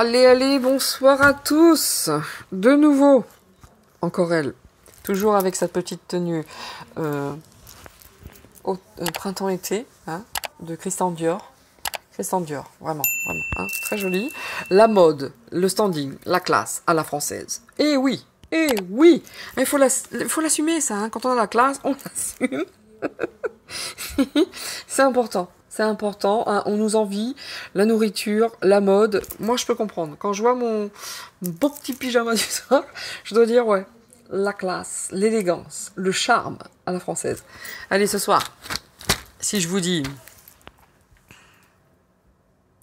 Allez, allez, bonsoir à tous. De nouveau, encore elle. Toujours avec sa petite tenue printemps-été, hein, de Christian Dior. Christian Dior, vraiment, vraiment, hein, très jolie. La mode, le standing, la classe à la française. Et oui, il faut l'assumer ça, hein, quand on a la classe, on l'assume. C'est important. C'est important, hein, on nous envie, la nourriture, la mode. Moi, je peux comprendre. Quand je vois mon beau petit pyjama du soir, je dois dire, ouais, la classe, l'élégance, le charme à la française. Allez, ce soir, si je vous dis...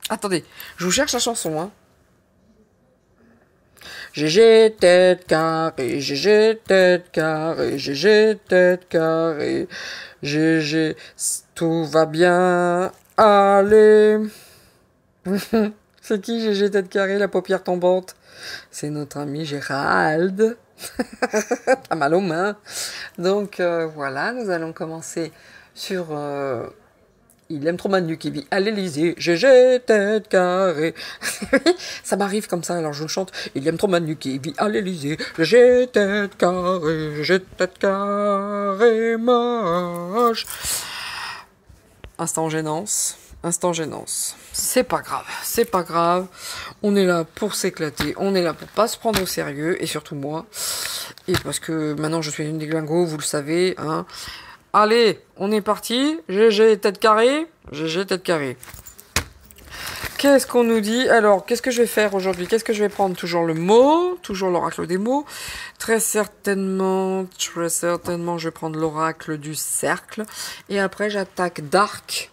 Attendez, je vous cherche la chanson, hein. GG tête carrée, GG tête carrée, GG tête carrée, GG, tout va bien aller. C'est qui GG tête carrée, la paupière tombante? C'est notre ami Gérald. Pas mal aux mains. Donc voilà, nous allons commencer sur... Il aime trop Manu qui vit à l'Élysée, GG tête carrée. Ça m'arrive comme ça, alors je le chante. Il aime trop Manu qui vit à l'Élysée, GG tête carrée, GG tête carrée, moche. Instant gênance, instant gênance. C'est pas grave. On est là pour s'éclater, on est là pour pas se prendre au sérieux, et surtout moi. Et parce que maintenant je suis une déglingos, vous le savez, hein. Allez, on est parti. GG tête carrée. GG tête carrée. Qu'est-ce qu'on nous dit? Alors, qu'est-ce que je vais faire aujourd'hui? Qu'est-ce que je vais prendre? Toujours le mot, toujours l'oracle des mots. Très certainement, je vais prendre l'oracle du cercle. Et après, j'attaque Dark.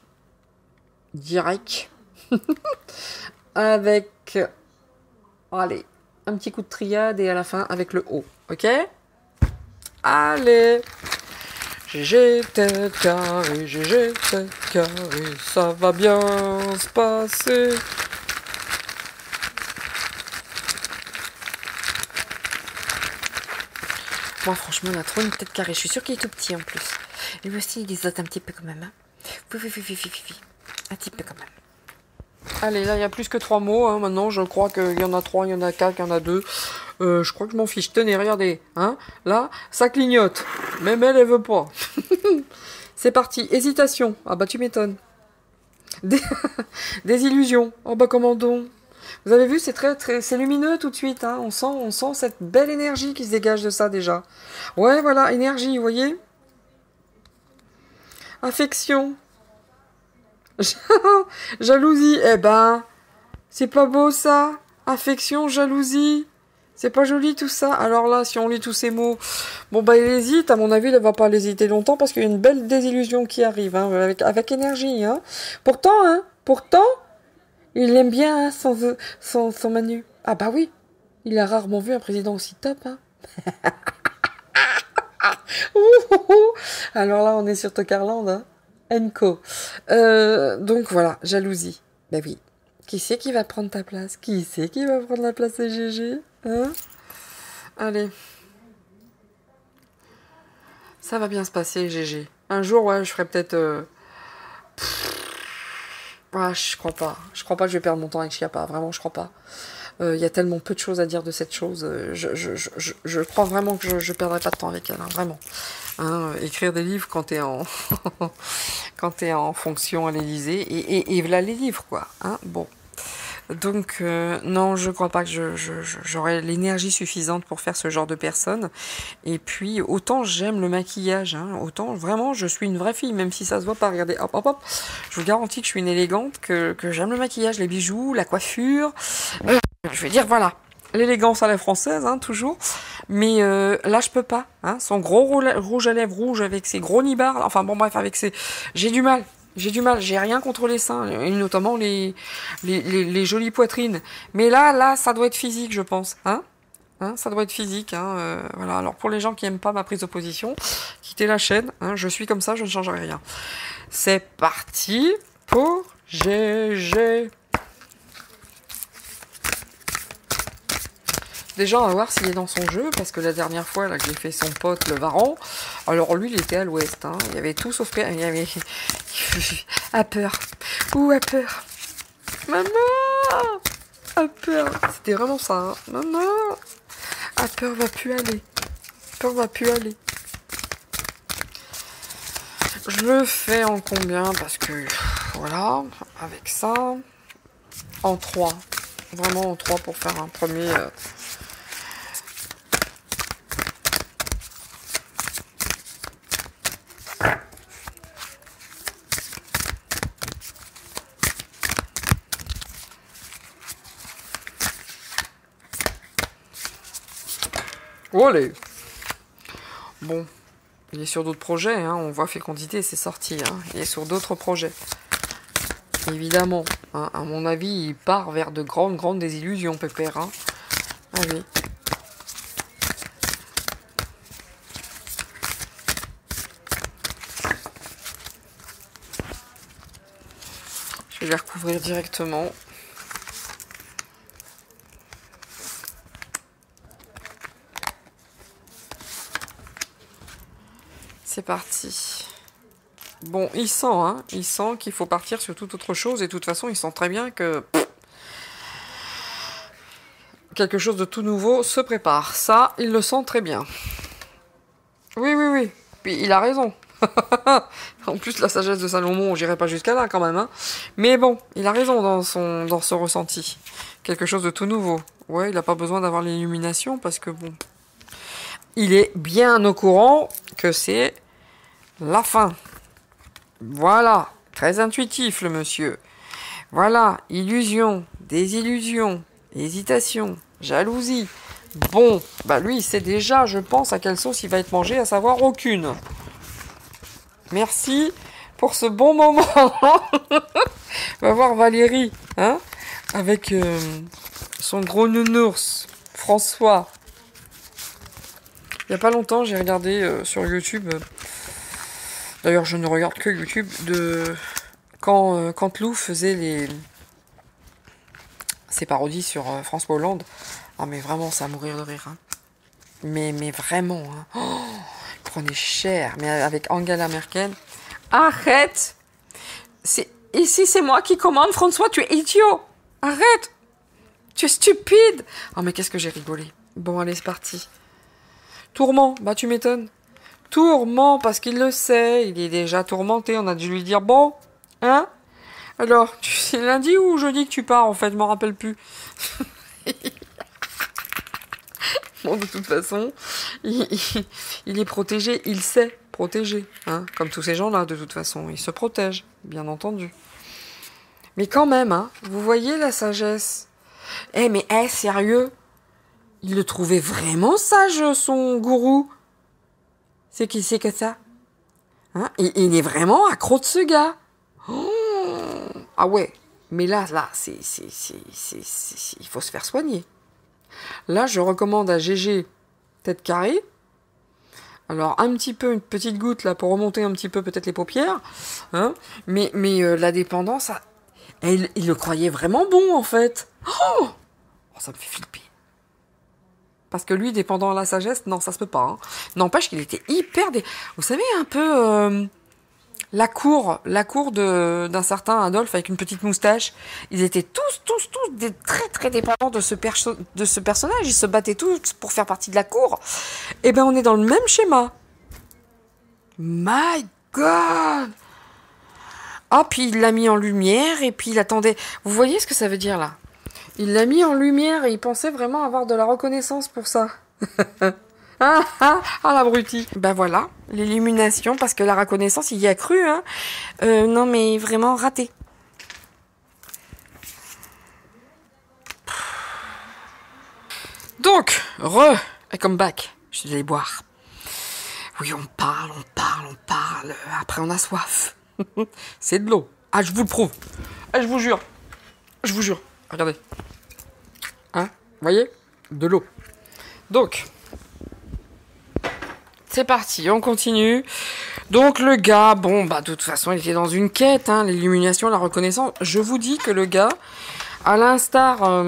Direct. Avec, allez, un petit coup de triade et à la fin avec le O. Ok? Allez! GG tête carrée, GG tête carrée, ça va bien se passer. Moi franchement, on a trop une tête carrée, je suis sûre qu'il est tout petit en plus. Et lui aussi, il les zote un petit peu quand même. Hein. Un petit peu quand même. Allez, là, il y a plus que 3 mots. Hein. Maintenant, je crois qu'il y en a 3, il y en a 4, il y en a 2. Je crois que je m'en fiche. Tenez, regardez. Hein. Là, ça clignote. Même elle veut pas. C'est parti. Hésitation. Ah bah, tu m'étonnes. Des illusions. Oh bah, comment donc? Vous avez vu, c'est c'est lumineux tout de suite. Hein. On sent cette belle énergie qui se dégage de ça déjà. Ouais, voilà, énergie, vous voyez? Affection. Jalousie, eh ben, c'est pas beau ça. Affection, jalousie, c'est pas joli tout ça. Alors là, si on lit tous ces mots, bon bah il hésite, à mon avis, il va pas l'hésiter longtemps parce qu'il y a une belle désillusion qui arrive, hein, avec énergie. Hein. Pourtant, il aime bien hein, son Manu. Ah bah oui, il a rarement vu un président aussi top. Hein. Alors là, on est sur Tocarland, hein. Enco. Donc voilà, jalousie. Ben oui. Qui c'est qui va prendre ta place? Qui c'est qui va prendre la place de GG? Hein? Allez. Ça va bien se passer, GG. Un jour, ouais, je ferai peut-être... Ouais, je crois pas. Je crois pas que je vais perdre mon temps avec Chiappa. Vraiment, je crois pas. Il y a tellement peu de choses à dire de cette chose. Je crois vraiment que je perdrai pas de temps avec elle. Hein, vraiment. Hein, écrire des livres quand t'es en quand t'es en fonction à l'Élysée et voilà les livres quoi. Hein, bon. Donc non, je crois pas que j'aurai l'énergie suffisante pour faire ce genre de personne. Et puis autant j'aime le maquillage, hein, autant vraiment je suis une vraie fille, même si ça se voit pas. Regardez, hop hop hop. Je vous garantis que je suis une élégante, que j'aime le maquillage, les bijoux, la coiffure. Je veux dire voilà. L'élégance à la française, hein, toujours. Mais là, je peux pas. Hein, son gros rouge à lèvres rouge avec ses gros nibards. Enfin, bon, bref, avec ses... J'ai du mal. J'ai rien contre les seins, et notamment les jolies poitrines. Mais là, ça doit être physique, je pense. Hein, ça doit être physique. Hein, voilà. Alors, pour les gens qui aiment pas ma prise de position, quittez la chaîne. Hein, je suis comme ça, je ne changerai rien. C'est parti pour GG. Déjà, on va voir s'il est dans son jeu, parce que la dernière fois là, que j'ai fait son pote, le Varan, alors lui, il était à l'ouest. Hein. Il y avait tout sauf... Il y avait... à peur. Ouh, à peur. Maman! Upper, c'était vraiment ça. Hein. Non, non. Upper va plus aller. Upper va plus aller. Je le fais en combien? Parce que, voilà, avec ça, en 3. Vraiment en 3 pour faire un premier... Olé. Bon, il est sur d'autres projets, hein. On voit fécondité, c'est sorti. Hein. Il est sur d'autres projets. Évidemment, hein. À mon avis, il part vers de grandes désillusions, Pépère. Hein. Allez. Je vais les recouvrir directement. C'est parti. Bon, il sent, hein. Il sent qu'il faut partir sur toute autre chose. Et de toute façon, il sent très bien que... quelque chose de tout nouveau se prépare. Ça, il le sent très bien. Oui, oui, oui. Puis il a raison. En plus, la sagesse de Salomon, j'irai pas jusqu'à là quand même. Hein. Mais bon, il a raison dans ce ressenti. Quelque chose de tout nouveau. Ouais, il n'a pas besoin d'avoir l'illumination parce que bon... Il est bien au courant que c'est la fin. Voilà, très intuitif le monsieur. Voilà, illusion, désillusion, hésitation, jalousie. Bon, bah lui, il sait déjà, je pense, à quelle sauce il va être mangé, à savoir aucune. Merci pour ce bon moment. On va voir Valérie, hein, avec son gros nounours, François. Il n'y a pas longtemps, j'ai regardé sur YouTube, d'ailleurs je ne regarde que YouTube, quand Lou faisait ses parodies sur François Hollande. Ah mais vraiment, c'est à mourir de rire. Hein. Mais vraiment, hein. Oh, il prenait cher, mais avec Angela Merkel. Arrête! Ici c'est moi qui commande, François, tu es idiot! Arrête! Tu es stupide! Oh mais qu'est-ce que j'ai rigolé. Bon allez, c'est parti. Tourment, bah tu m'étonnes. Tourment, parce qu'il le sait, il est déjà tourmenté, on a dû lui dire, bon, hein? Alors, c'est lundi ou jeudi que tu pars, en fait, je m'en rappelle plus. Bon, de toute façon, il est protégé, il sait protéger, hein? Comme tous ces gens-là, de toute façon, il se protège, bien entendu. Mais quand même, hein, vous voyez la sagesse? Mais sérieux? Il le trouvait vraiment sage, son gourou. C'est qui c'est que ça? Hein? Il est vraiment accro de ce gars. Oh, ah ouais, mais là, il faut se faire soigner. Là, je recommande à GG tête carrée. Alors, un petit peu, une petite goutte, là, pour remonter un petit peu peut-être les paupières. Hein? Mais la dépendance, il le croyait vraiment bon, en fait. Oh, ça me fait flipper. Parce que lui, dépendant à la sagesse, non, ça se peut pas. Hein. N'empêche qu'il était hyper... Vous savez, un peu... la cour d'un certain Adolphe avec une petite moustache. Ils étaient tous très dépendants de ce personnage. Ils se battaient tous pour faire partie de la cour. Eh ben, on est dans le même schéma. My God! Ah, puis il l'a mis en lumière et puis il attendait... Vous voyez ce que ça veut dire, là? Il l'a mis en lumière et il pensait vraiment avoir de la reconnaissance pour ça. L'abruti. Ben voilà, l'illumination, parce que la reconnaissance, il y a cru, hein. Non, mais vraiment raté. Donc, I come back. Je suis allée boire. Oui, on parle. Après, on a soif. C'est de l'eau. Ah, je vous le prouve. Ah, je vous jure. Regardez. Hein? Vous voyez? De l'eau. Donc, c'est parti, on continue. Donc, le gars, bon, bah, de toute façon, il était dans une quête, hein, l'illumination, la reconnaissance. Je vous dis que le gars, à l'instar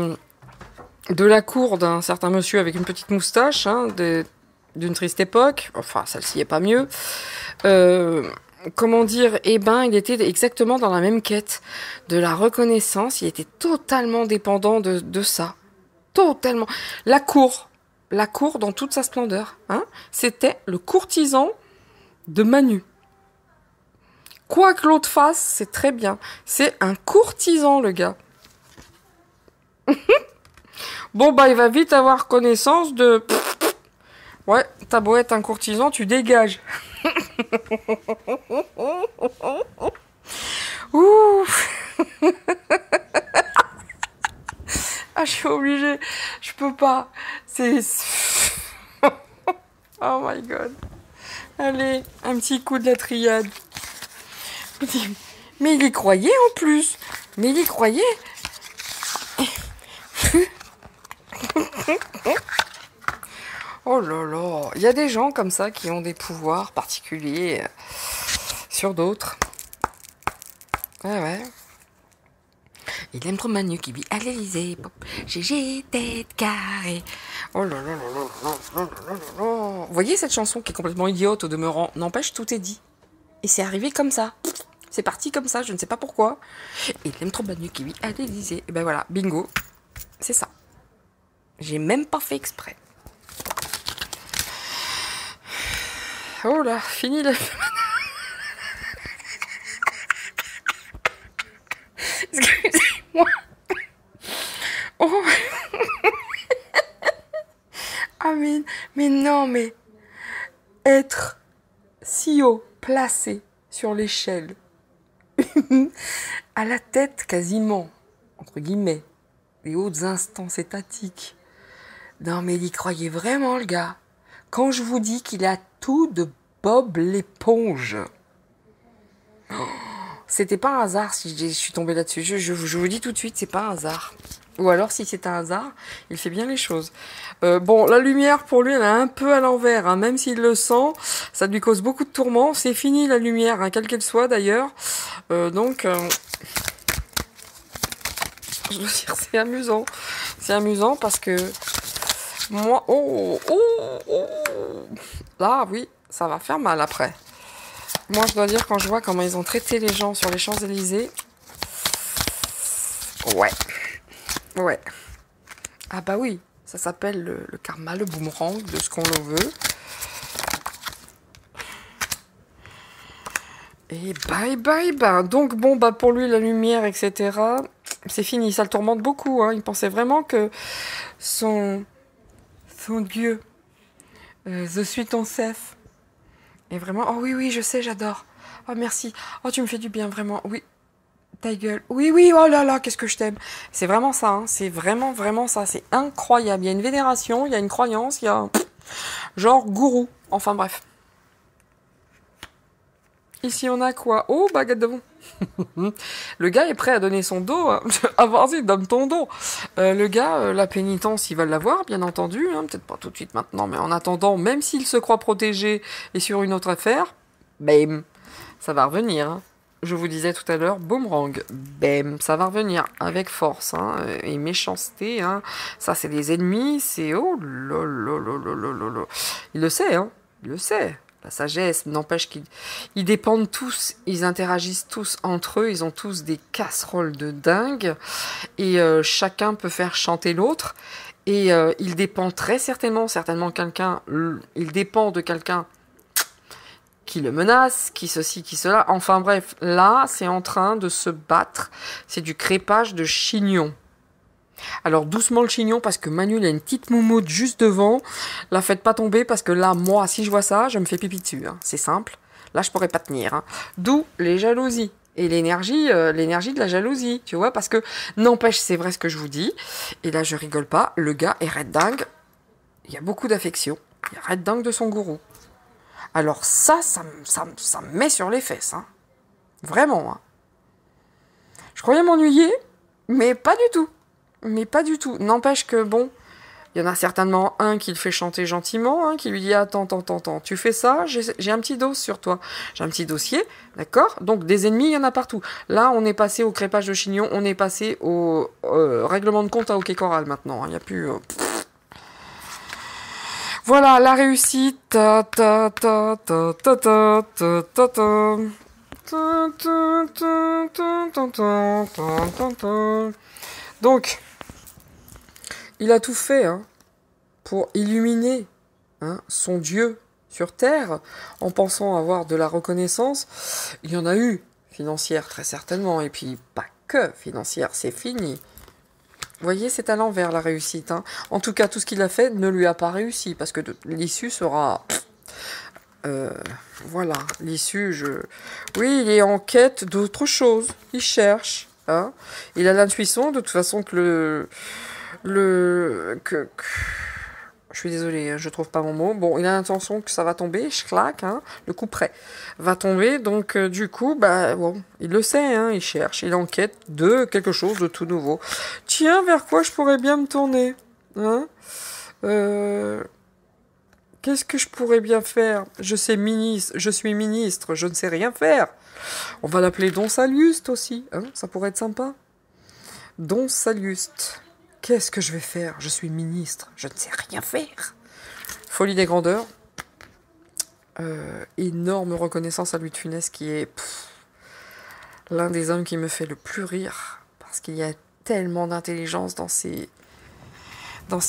de la cour d'un certain monsieur avec une petite moustache, hein, d'une triste époque, enfin, celle-ci est pas mieux, comment dire, eh ben, il était exactement dans la même quête de la reconnaissance. Il était totalement dépendant de ça. Totalement. La cour dans toute sa splendeur, hein, c'était le courtisan de Manu. Quoi que l'autre fasse, c'est très bien. C'est un courtisan, le gars. Bon, bah, il va vite avoir connaissance de... Ouais, t'as beau être un courtisan, tu dégages. Ouh. Ah, je suis obligée. Je peux pas. C'est... Oh my god. Allez, un petit coup de la triade. Mais il y croyait en plus. Mais il y croyait. Oh là là. Il y a des gens comme ça qui ont des pouvoirs particuliers sur d'autres. Ouais, ouais. Il aime trop Manu qui vit à l'Elysée. GG, tête carrée. Oh là là là là là là là là. Vous voyez cette chanson qui est complètement idiote au demeurant. N'empêche, tout est dit. Et c'est arrivé comme ça. C'est parti comme ça, je ne sais pas pourquoi. Il aime trop Manu qui vit à l'Elysée. Et ben voilà, bingo. C'est ça. J'ai même pas fait exprès. Oh là, fini la... Excusez-moi. Oh. Ah mais non, mais être si haut placé sur l'échelle, à la tête quasiment, entre guillemets, des hautes instances étatiques. Non mais il y croyait vraiment, le gars. Quand je vous dis qu'il a tout de Bob l'éponge. C'était pas un hasard si je suis tombée là-dessus. Je vous dis tout de suite, c'est pas un hasard. Ou alors, si c'est un hasard, il fait bien les choses. Bon, la lumière, pour lui, elle est un peu à l'envers. Hein. Même s'il le sent, ça lui cause beaucoup de tourments. C'est fini, la lumière, hein, quelle qu'elle soit, d'ailleurs. Donc, je veux dire, c'est amusant. C'est amusant parce que... Moi... Oh. Là, oui, ça va faire mal après. Moi, je dois dire, quand je vois comment ils ont traité les gens sur les Champs-Élysées... Ouais. Ah bah oui, ça s'appelle le karma, le boomerang, de ce qu'on le veut. Et bye. Donc bon, bah pour lui, la lumière, etc., c'est fini, ça le tourmente beaucoup. Hein. Il pensait vraiment que son dieu, je suis ton chef, est vraiment... Oh oui, je sais, j'adore. Oh merci, oh tu me fais du bien, vraiment, oui. Ta gueule. Oui, oh là là, qu'est-ce que je t'aime. C'est vraiment ça, hein. C'est vraiment ça. C'est incroyable. Il y a une vénération, il y a une croyance, il y a un... genre gourou. Enfin bref. Ici on a quoi? Oh, baguette de bon. Le gars est prêt à donner son dos. Hein. Ah vas-y, donne ton dos. Le gars, la pénitence, il va l'avoir, bien entendu. Hein. Peut-être pas tout de suite maintenant, mais en attendant, même s'il se croit protégé et sur une autre affaire, bam, ça va revenir. Hein. Je vous disais tout à l'heure, boomerang, bam, ça va revenir avec force hein, et méchanceté. Hein. Ça, c'est les ennemis, c'est oh là là là là là là. Il le sait, hein, il le sait. La sagesse n'empêche qu'ils dépendent tous, ils interagissent tous entre eux, ils ont tous des casseroles de dingue et chacun peut faire chanter l'autre. Et il dépend très certainement quelqu'un, il dépend de quelqu'un qui le menace, qui ceci, qui cela. Enfin bref, là, c'est en train de se battre. C'est du crépage de chignon. Alors doucement le chignon, parce que Manu, il a une petite moumoute juste devant. La faites pas tomber, parce que là, moi, si je vois ça, je me fais pipi dessus. Hein. C'est simple. Là, je pourrais pas tenir. Hein. D'où les jalousies. Et l'énergie de la jalousie, tu vois, parce que, n'empêche, c'est vrai ce que je vous dis. Et là, je rigole pas. Le gars est red dingue. Il y a beaucoup d'affection. Il est red dingue de son gourou. Alors ça me met sur les fesses. Hein. Vraiment. Hein. Je croyais m'ennuyer, mais pas du tout. N'empêche que, bon, il y en a certainement un qui le fait chanter gentiment, hein, qui lui dit « Attends, tu fais ça, j'ai un petit dos sur toi. J'ai un petit dossier, d'accord? Donc des ennemis, il y en a partout. Là, on est passé au crépage de chignon, on est passé au règlement de compte à hockey choral maintenant. Il n'y a plus... Voilà, la réussite. Ta, ta, ta, ta, ta, ta, ta, ta, ta. Ta, ta, ta, ta, ta, ta, ta, ta. Donc, il a tout fait hein, pour illuminer hein, son Dieu sur Terre, en pensant avoir de la reconnaissance. Il y en a eu, financière très certainement, et puis pas que financière, c'est fini. Vous voyez, c'est à l'envers la réussite. Hein. En tout cas, tout ce qu'il a fait ne lui a pas réussi, parce que l'issue sera... voilà, l'issue, oui, il est en quête d'autre chose, il cherche. Hein. Il a l'intuition, de toute façon, que je suis désolée, je trouve pas mon mot. Bon, il a l'intention que ça va tomber, je claque, hein, le coup près va tomber. Donc, du coup, bah, bon, il le sait, hein, il cherche, il enquête de quelque chose de tout nouveau. Tiens, vers quoi je pourrais bien me tourner hein Qu'est-ce que je pourrais bien faire je suis ministre, je ne sais rien faire. On va l'appeler Don Saluste aussi, hein, ça pourrait être sympa. Don Saluste. Qu'est-ce que je vais faire? Je suis ministre, je ne sais rien faire. Folie des grandeurs. Énorme reconnaissance à Louis de Funès qui est l'un des hommes qui me fait le plus rire. Parce qu'il y a tellement d'intelligence dans ses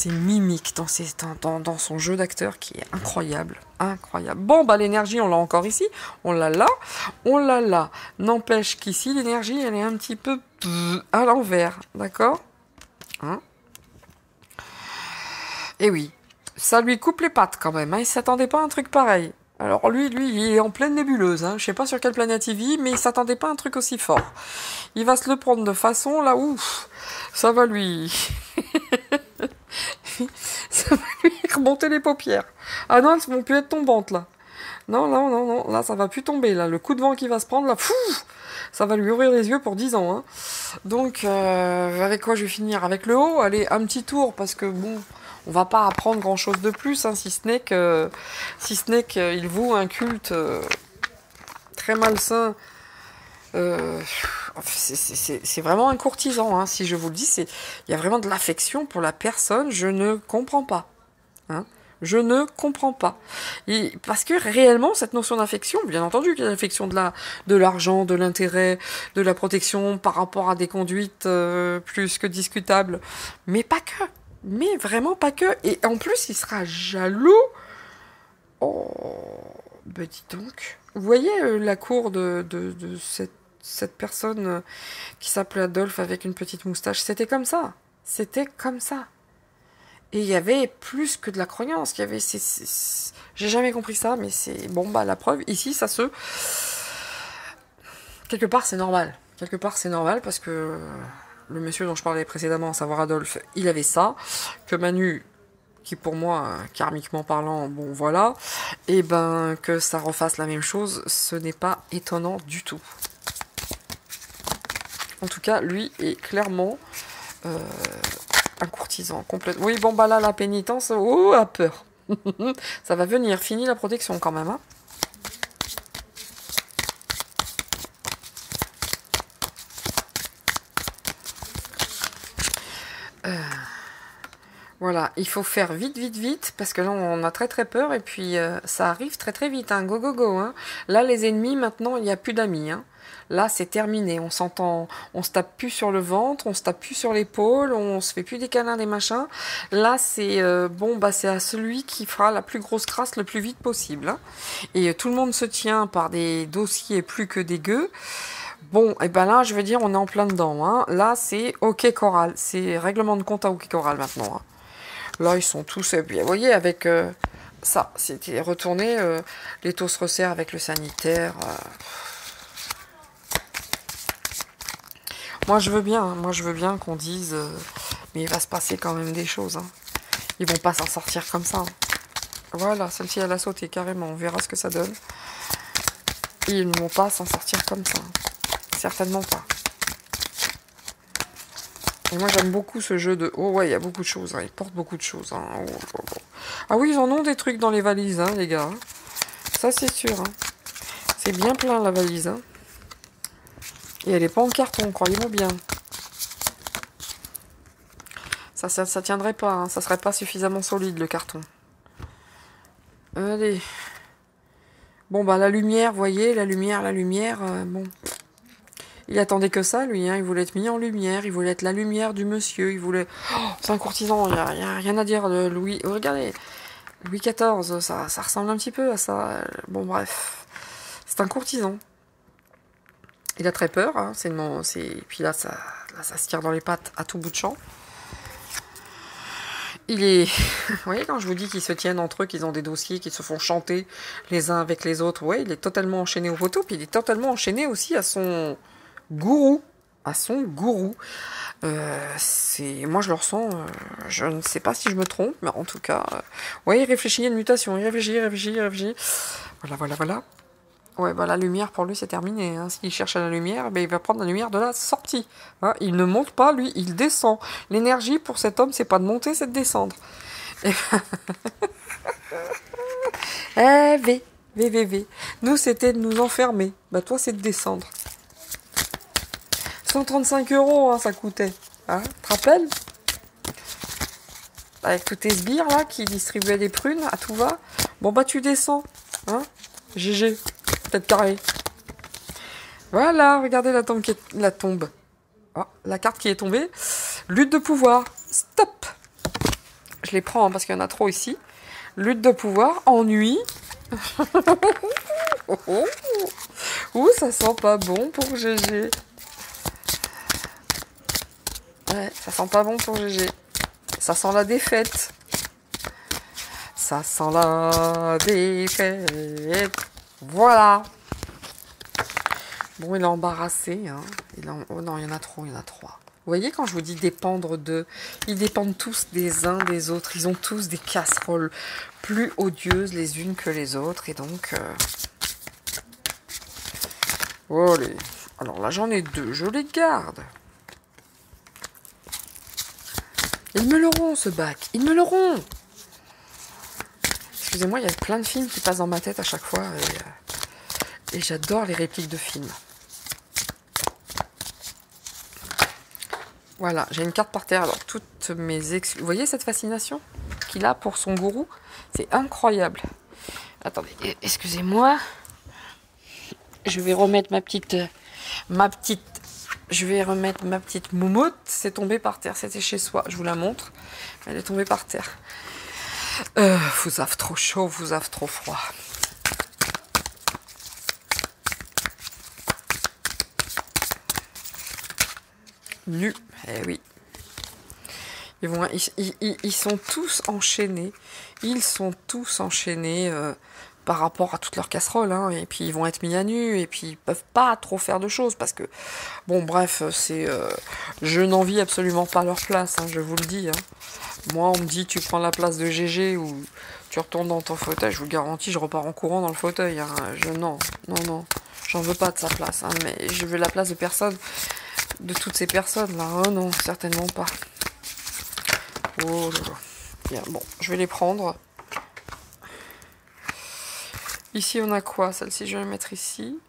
mimiques, dans son jeu d'acteur qui est incroyable. Incroyable. Bon, bah l'énergie, on l'a encore ici. On l'a là. N'empêche qu'ici, l'énergie, elle est un petit peu à l'envers. D'accord hein Et oui, ça lui coupe les pattes quand même. Hein. Il s'attendait pas à un truc pareil. Alors lui, il est en pleine nébuleuse. Hein. Je sais pas sur quelle planète il vit, mais il s'attendait pas à un truc aussi fort. Il va se le prendre de façon là où ça va lui... ça va lui remonter les paupières. Ah non, elles vont plus être tombantes là. Non, là ça va plus tomber. Là, le coup de vent qui va se prendre là, ça va lui ouvrir les yeux pour 10 ans. Hein. Donc, avec quoi je vais finir? Avec le haut, allez, un petit tour, parce que bon, on va pas apprendre grand chose de plus, hein, si ce n'est qu'il voue un culte très malsain. C'est vraiment un courtisan, hein, si je vous le dis, il y a vraiment de l'affection pour la personne, je ne comprends pas. Hein. Je ne comprends pas. Parce que réellement, cette notion d'affection, bien entendu qu'il y a l'affection de l'argent, de l'intérêt, de la protection par rapport à des conduites plus que discutables, mais pas que. Mais vraiment pas que. Et en plus, il sera jaloux. Oh, ben dis donc. Vous voyez la cour de cette personne qui s'appelait Adolphe avec une petite moustache, c'était comme ça. C'était comme ça. Et il y avait plus que de la croyance. Il y avait, j'ai jamais compris ça, mais c'est bon bah la preuve. Ici, ça se quelque part c'est normal. Quelque part c'est normal parce que le monsieur dont je parlais précédemment, à savoir Adolphe, il avait ça. Que Manu, qui pour moi, karmiquement parlant, bon voilà, et ben que ça refasse la même chose, ce n'est pas étonnant du tout. En tout cas, lui est clairement un courtisan complètement. Oui, bon, bah là, la pénitence, oh, a peur. Ça va venir, fini la protection quand même. Hein. Voilà, il faut faire vite, parce que là, on a très peur, et puis ça arrive très vite, hein, go. Hein. Là, les ennemis, maintenant, il n'y a plus d'amis, hein. Là, c'est terminé, on s'entend, on se tape plus sur le ventre, on se tape plus sur l'épaule, on se fait plus des câlins, des machins. Là, c'est bon, bah c'est à celui qui fera la plus grosse crasse le plus vite possible. Hein. Et tout le monde se tient par des dossiers plus que dégueux. Bon, et ben là, je veux dire, on est en plein dedans. Hein. Là, c'est OK Choral, c'est règlement de compte à OK Choral maintenant. Hein. Là, ils sont tous, vous voyez, avec ça, c'était retourné, les taux se resserrent avec le sanitaire. Moi, je veux bien qu'on dise, mais il va se passer quand même des choses. Hein. Ils vont pas s'en sortir comme ça. Hein. Voilà, celle-ci, elle a sauté carrément. On verra ce que ça donne. Ils ne vont pas s'en sortir comme ça. Certainement pas. Et moi, j'aime beaucoup ce jeu de... Oh ouais, il y a beaucoup de choses. Hein. Ils portent beaucoup de choses. Hein. Oh. Ah oui, ils en ont des trucs dans les valises, hein, les gars. Ça, c'est sûr. Hein. C'est bien plein, la valise. Hein. Et elle n'est pas en carton, croyez-moi bien. Ça tiendrait pas, hein. Ça serait pas suffisamment solide, le carton. Allez. Bon, bah, la lumière, vous voyez, la lumière, bon. Il attendait que ça, lui, hein. Il voulait être mis en lumière, il voulait être la lumière du monsieur, il voulait... Oh, c'est un courtisan, il y a rien à dire de Louis... Oh, regardez, Louis XIV, ça ressemble un petit peu à ça. Bon, bref. C'est un courtisan. Il a très peur, hein. Puis là, ça se tire dans les pattes à tout bout de champ. Il est... Vous voyez, quand je vous dis qu'ils se tiennent entre eux, qu'ils ont des dossiers, qu'ils se font chanter les uns avec les autres, ouais, il est totalement enchaîné au poteau, puis il est totalement enchaîné aussi à son gourou. Moi, je le ressens, je ne sais pas si je me trompe, mais en tout cas... ouais, il réfléchit à une mutation, il réfléchit. Voilà. Ouais, bah la lumière, pour lui, c'est terminé. Hein. S'il cherche à la lumière, ben, il va prendre la lumière de la sortie. Hein. Il ne monte pas, lui, il descend. L'énergie, pour cet homme, c'est pas de monter, c'est de descendre. Et... V. Nous, c'était de nous enfermer. Bah, toi, c'est de descendre. 135 €, hein, ça coûtait. Hein, tu te rappelles? Avec tous tes sbires, là, qui distribuaient des prunes à tout va. Bon, bah, tu descends. Hein, GG. Tête carrée. Voilà, regardez la tombe. Oh, la carte qui est tombée. Lutte de pouvoir. Stop. Je les prends hein, parce qu'il y en a trop ici. Lutte de pouvoir. Ennui. Ouh, ça sent pas bon pour GG. Ouais, ça sent pas bon pour GG. Ça sent la défaite. Ça sent la défaite. Voilà. Bon, il est embarrassé. Hein. Oh non, il y en a trop, il y en a 3. Vous voyez, quand je vous dis dépendre d'eux, ils dépendent tous des uns des autres. Ils ont tous des casseroles plus odieuses les unes que les autres. Et donc... Allez. Alors là, j'en ai 2. Je les garde. Ils me l'auront, ce bac. Ils me l'auront. Excusez-moi, il y a plein de films qui passent dans ma tête à chaque fois. Et j'adore les répliques de films. Voilà, j'ai une carte par terre. Alors, toutes mes excuses... Vous voyez cette fascination qu'il a pour son gourou? C'est incroyable. Attendez, excusez-moi. Je vais remettre Je vais remettre ma petite moumoute. C'est tombé par terre. C'était chez soi. Je vous la montre. Elle est tombée par terre. Vous avez trop chaud, vous avez trop froid. Nu. Eh oui. Ils sont tous enchaînés. Ils sont tous enchaînés par rapport à toutes leurs casseroles. Hein, et puis ils vont être mis à nu. Et puis ils peuvent pas trop faire de choses. Parce que, bon bref, je n'envie absolument pas leur place. Hein, je vous le dis. Hein. Moi, on me dit tu prends la place de GG ou tu retournes dans ton fauteuil. Je vous garantis, je repars en courant dans le fauteuil. Hein. Non. J'en veux pas de sa place. Hein, mais je veux la place de personne. De toutes ces personnes là. Oh non, certainement pas. Oh là là. Bien, bon, je vais les prendre. Ici, on a quoi? Celle-ci, je vais la mettre ici.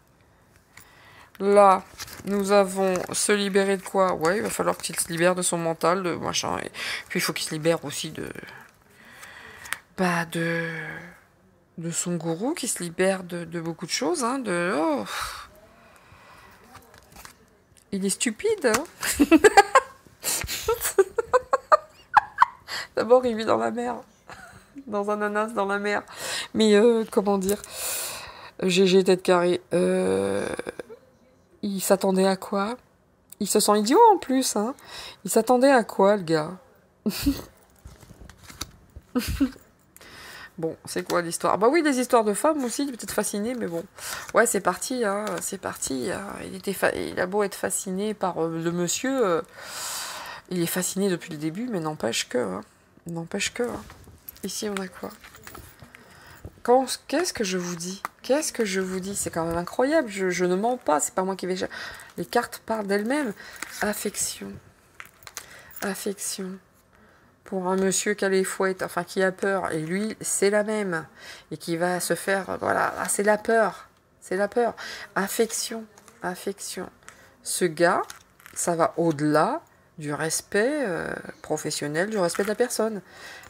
Là, nous avons se libérer de quoi? Ouais, il va falloir qu'il se libère de son mental, de machin. Et puis, il faut qu'il se libère aussi de... Bah, de son gourou, qui se libère de beaucoup de choses, hein, Oh. Il est stupide, hein. D'abord, il vit dans la mer. Dans un ananas dans la mer. Mais, comment dire? GG tête carrée. Il s'attendait à quoi? Il se sent idiot en plus, hein. Il s'attendait à quoi, le gars? Bon, c'est quoi l'histoire? Bah oui, des histoires de femmes aussi, peut-être fasciné, mais bon. Ouais, c'est parti, hein, c'est parti. Hein. Il a beau être fasciné par le monsieur, il est fasciné depuis le début, mais n'empêche que. Hein. N'empêche que. Hein. Ici, on a quoi? Qu'est-ce que je vous dis? Qu'est-ce que je vous dis? C'est quand même incroyable, je ne mens pas, c'est pas moi qui vais... Les cartes parlent d'elles-mêmes. Affection. Affection. Pour un monsieur qui a les fouettes, enfin qui a peur, et lui, c'est la même. Et qui va se faire... Voilà, ah, c'est la peur. C'est la peur. Affection. Affection. Ce gars, ça va au-delà du respect professionnel, du respect de la personne.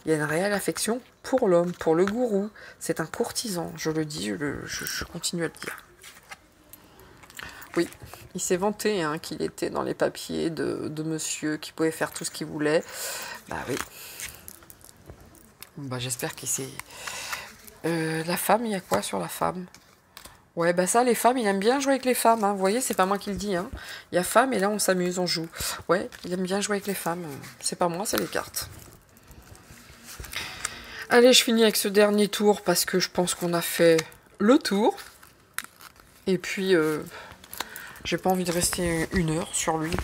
Il y a une réelle affection pour l'homme, pour le gourou. C'est un courtisan, je le dis, je continue à le dire. Oui, il s'est vanté hein, qu'il était dans les papiers de monsieur, qu'il pouvait faire tout ce qu'il voulait. Bah oui. Bah j'espère qu'il s'est... la femme, il y a quoi sur la femme? Ouais, bah ça, les femmes, il aime bien jouer avec les femmes. Hein. Vous voyez, c'est pas moi qui le dis. Hein. Il y a femme et là, on s'amuse, on joue. Ouais, il aime bien jouer avec les femmes. C'est pas moi, c'est les cartes. Allez, je finis avec ce dernier tour parce que je pense qu'on a fait le tour. Et puis, j'ai pas envie de rester 1 heure sur lui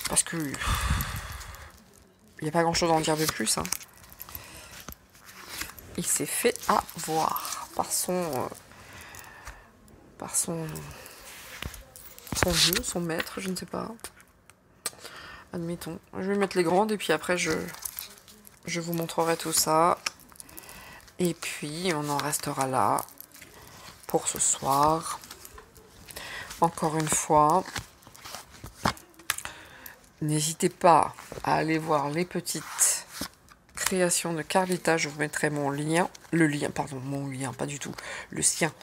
parce que il n'y a pas grand chose à en dire de plus. Hein. Il s'est fait avoir par son dieu, son maître, je ne sais pas. Admettons. Je vais mettre les grandes et puis après je vous montrerai tout ça. Et puis on en restera là pour ce soir. Encore une fois, n'hésitez pas à aller voir les petites créations de Carlita. Je vous mettrai mon lien, mon lien, pas du tout, le sien,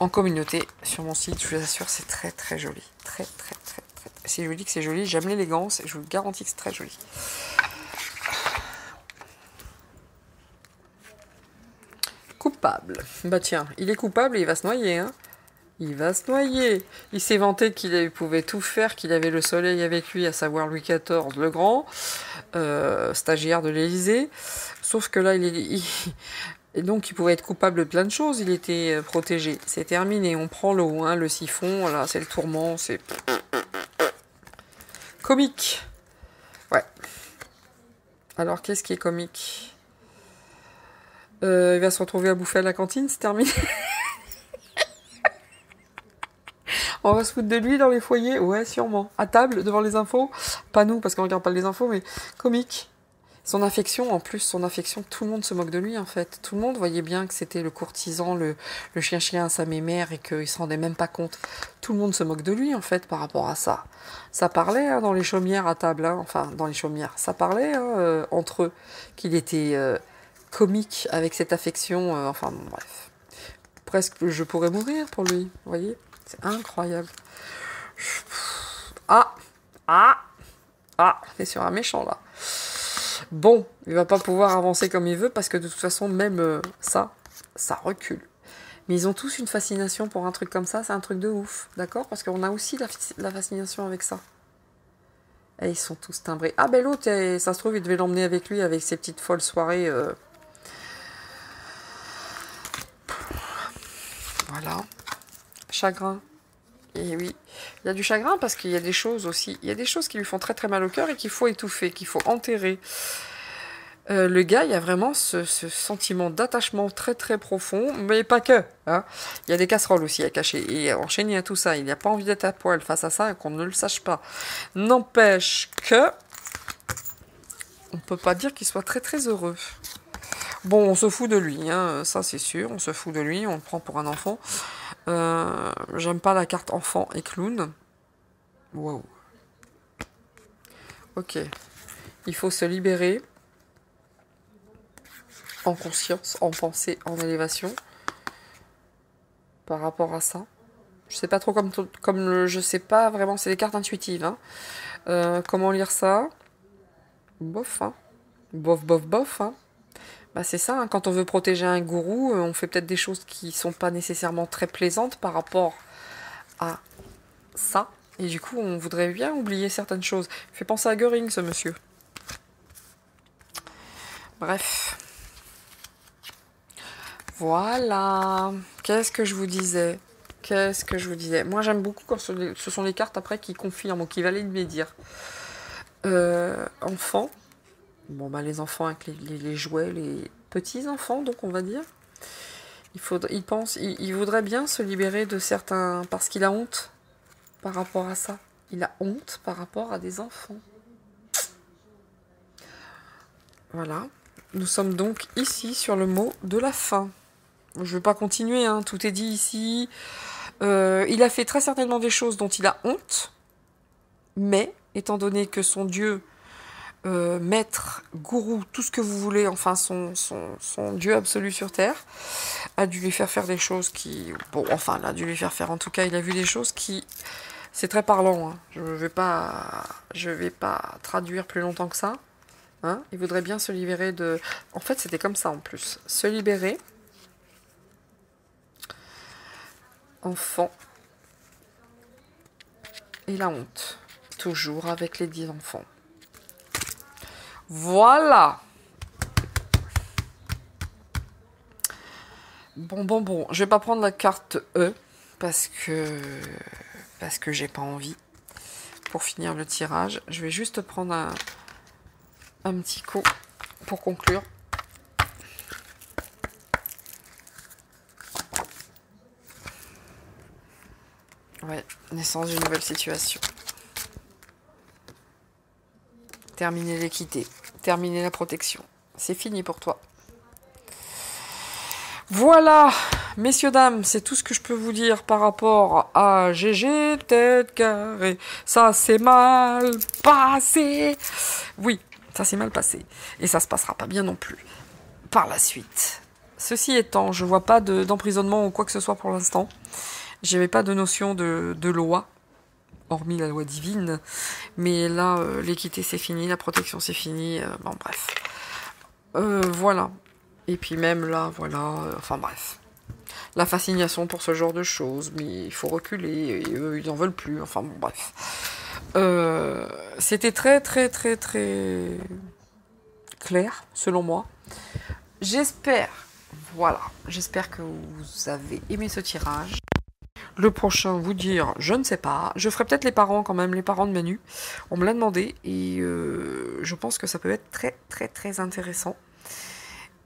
en communauté sur mon site. Je vous assure, c'est très très joli. Très très très très. Si je vous dis que c'est joli, j'aime l'élégance et je vous garantis que c'est très joli. Coupable. Bah tiens, il est coupable et il va se noyer, hein. Il va se noyer. Il s'est vanté qu'il pouvait tout faire, qu'il avait le soleil avec lui, à savoir Louis XIV le Grand, stagiaire de l'Élysée. Sauf que là, et donc il pouvait être coupable de plein de choses, il était protégé. C'est terminé, on prend l'eau, hein, le siphon, là, c'est le tourment, c'est... Comique. Ouais. Alors, qu'est-ce qui est comique? Il va se retrouver à bouffer à la cantine, c'est terminé. On va se foutre de lui dans les foyers? Ouais, sûrement. À table, devant les infos? Pas nous, parce qu'on regarde pas les infos, mais comique. Son affection, en plus, tout le monde se moque de lui, en fait. Tout le monde voyait bien que c'était le courtisan, le chien-chien à sa mémère, et qu'il se rendait même pas compte. Tout le monde se moque de lui, en fait, par rapport à ça. Ça parlait, hein, dans les chaumières à table, hein, enfin, dans les chaumières, ça parlait, hein, entre eux, qu'il était comique avec cette affection, enfin, bon, bref. Presque, je pourrais mourir pour lui, vous voyez? C'est incroyable. Ah, t'es sur un méchant là. Bon, il va pas pouvoir avancer comme il veut parce que de toute façon, même ça recule. Mais ils ont tous une fascination pour un truc comme ça, c'est un truc de ouf, d'accord? Parce qu'on a aussi la fascination avec ça. Et ils sont tous timbrés. Ah ben l'autre, ça se trouve, il devait l'emmener avec lui avec ses petites folles soirées. Voilà. Chagrin. Et oui, il y a du chagrin parce qu'il y a des choses aussi, il y a des choses qui lui font très très mal au cœur et qu'il faut étouffer, qu'il faut enterrer. Le gars, il y a vraiment ce sentiment d'attachement très très profond, mais pas que. Hein. Il y a des casseroles aussi à cacher. Et enchaîné à tout ça, il n'a pas envie d'être à poil face à ça et qu'on ne le sache pas. N'empêche que on peut pas dire qu'il soit très très heureux. Bon, on se fout de lui, hein, ça c'est sûr, on se fout de lui, on le prend pour un enfant. J'aime pas la carte enfant et clown. Wow. Ok. Il faut se libérer. En conscience, en pensée, en élévation. Par rapport à ça. Je sais pas trop je sais pas vraiment, c'est des cartes intuitives. Hein. Comment lire ça? Bof, hein. Bof, bof, bof, hein. Bah c'est ça, hein. Quand on veut protéger un gourou, on fait peut-être des choses qui sont pas nécessairement très plaisantes par rapport à ça. Et du coup, on voudrait bien oublier certaines choses. Il fait penser à Göring, ce monsieur. Bref. Voilà. Qu'est-ce que je vous disais? Moi, j'aime beaucoup quand ce sont les cartes après qui confirment ou qui valident mes dires. Enfants. Bon, bah, les enfants avec les jouets, les petits-enfants, donc on va dire. Il voudrait bien se libérer de certains... Parce qu'il a honte par rapport à ça. Il a honte par rapport à des enfants. Voilà. Nous sommes donc ici sur le mot de la fin. Je ne vais pas continuer, hein, tout est dit ici. Il a fait très certainement des choses dont il a honte, mais étant donné que son Dieu, maître, gourou, tout ce que vous voulez, enfin son Dieu absolu sur Terre, a dû lui faire des choses qui... Bon, enfin, il a dû lui faire, en tout cas, il a vu des choses qui... C'est très parlant, hein. Je vais pas traduire plus longtemps que ça. Hein. Il voudrait bien se libérer de... En fait, c'était comme ça en plus. Se libérer, enfant, et la honte. Toujours avec les 10 enfants. Voilà. Bon. Je vais pas prendre la carte E, parce que j'ai pas envie. Pour finir le tirage, je vais juste prendre un petit coup pour conclure. Ouais, naissance d'une nouvelle situation. Terminer l'équité, terminer la protection. C'est fini pour toi. Voilà, messieurs, dames, c'est tout ce que je peux vous dire par rapport à GG tête carrée. Ça s'est mal passé. Oui, ça s'est mal passé. Et ça se passera pas bien non plus par la suite. Ceci étant, je vois pas d'emprisonnement ou quoi que ce soit pour l'instant. J'avais pas de notion de loi, hormis la loi divine. Mais là, l'équité c'est fini, la protection c'est fini. Bon, bref. Voilà. Et puis même là, voilà, enfin bref. La fascination pour ce genre de choses, mais il faut reculer, et eux, ils n'en veulent plus, enfin bon, bref. C'était très clair, selon moi. J'espère que vous avez aimé ce tirage. Le prochain, vous dire, je ne sais pas. Je ferai peut-être les parents quand même, les parents de Manu. On me l'a demandé, et je pense que ça peut être très intéressant.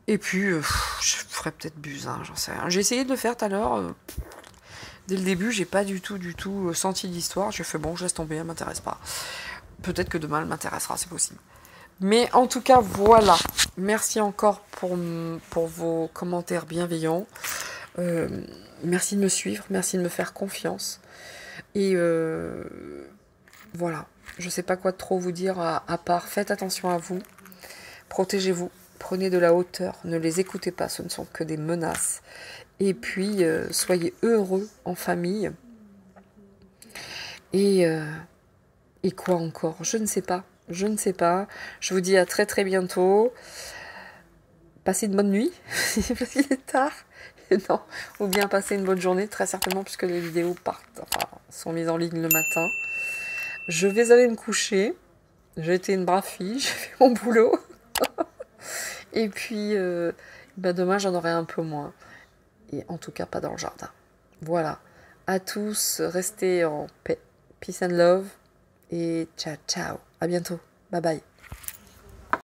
Et puis, je ferais peut-être Buzyn, j'en sais rien. J'ai essayé de le faire tout à l'heure. Dès le début, j'ai pas du tout senti l'histoire. J'ai fait, bon, je laisse tomber, elle m'intéresse pas. Peut-être que demain, elle m'intéressera, c'est possible. Mais en tout cas, voilà. Merci encore pour vos commentaires bienveillants. Merci de me suivre, merci de me faire confiance. Et voilà. Je sais pas quoi trop vous dire à part, faites attention à vous. Protégez-vous. Prenez de la hauteur, ne les écoutez pas, ce ne sont que des menaces. Et puis, soyez heureux en famille. Et quoi encore? Je ne sais pas. Je vous dis à très bientôt. Passez une bonne nuit, parce qu'il est tard. Non, ou bien passez une bonne journée, très certainement, puisque les vidéos sont mises en ligne le matin. Je vais aller me coucher. J'ai été une brave fille, j'ai fait mon boulot. Et puis, demain, j'en aurai un peu moins. Et en tout cas, pas dans le jardin. Voilà. À tous, restez en paix. Peace and love. Et ciao. À bientôt. Bye bye.